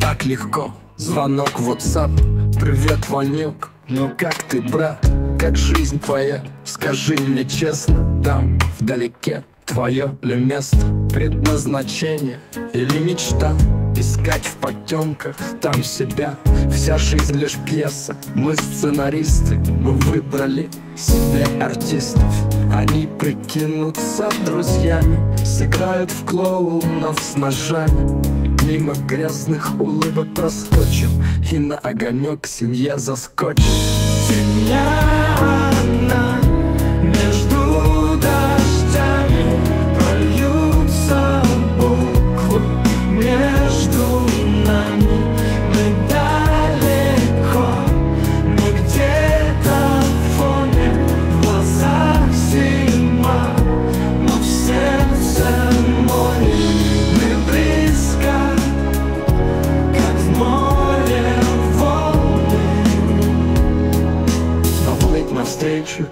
так легко. Звонок в WhatsApp: привет, Ванек, ну как ты, брат? Как жизнь твоя? Скажи мне честно, там вдалеке твое ли место? Предназначение или мечта? Искать в потемках там себя. Вся жизнь лишь пьеса. Мы сценаристы, мы выбрали себе артистов. Они прикинутся друзьями, сыграют в клоунов с ножами. Мимо грязных улыбок проскочим, и на огонек семья заскочит. Семья одна, между дождями прольются буквы между нами. Мы далеко, мы где-то в фоне, в глазах зима, но в сердце море. Мы близко, как в море волны, но плыть навстречу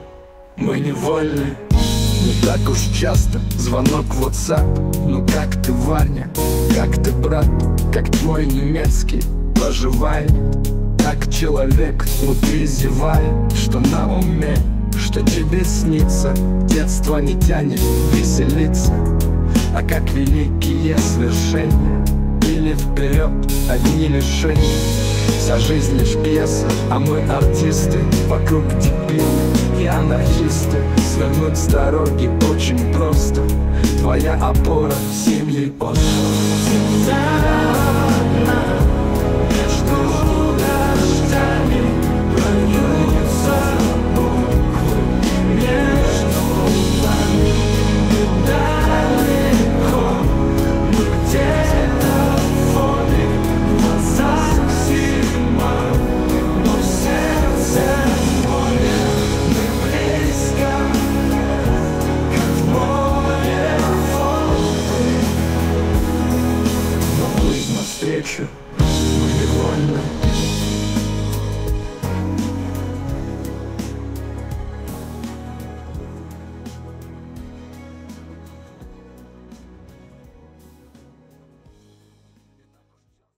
мы невольны. Не так уж часто звонок в WhatsApp: ну как ты, Ваня? Как ты, брат? Как твой немецкий поживает? Так человек внутри зевает, что на уме, что тебе снится. Детство не тянет веселиться, а как великие свершения или вперед одни лишения. Вся жизнь лишь пьеса, а мы артисты. Вокруг дебилы и анархисты. Свернуть с дороги очень просто. Твоя опора в семье пост. Между дождями прольются буквы между нами. Мы далеко, мы где-то в фоне, в глазах зима, но в сердце море. Мы близко, как в море волны, но плыть навстречу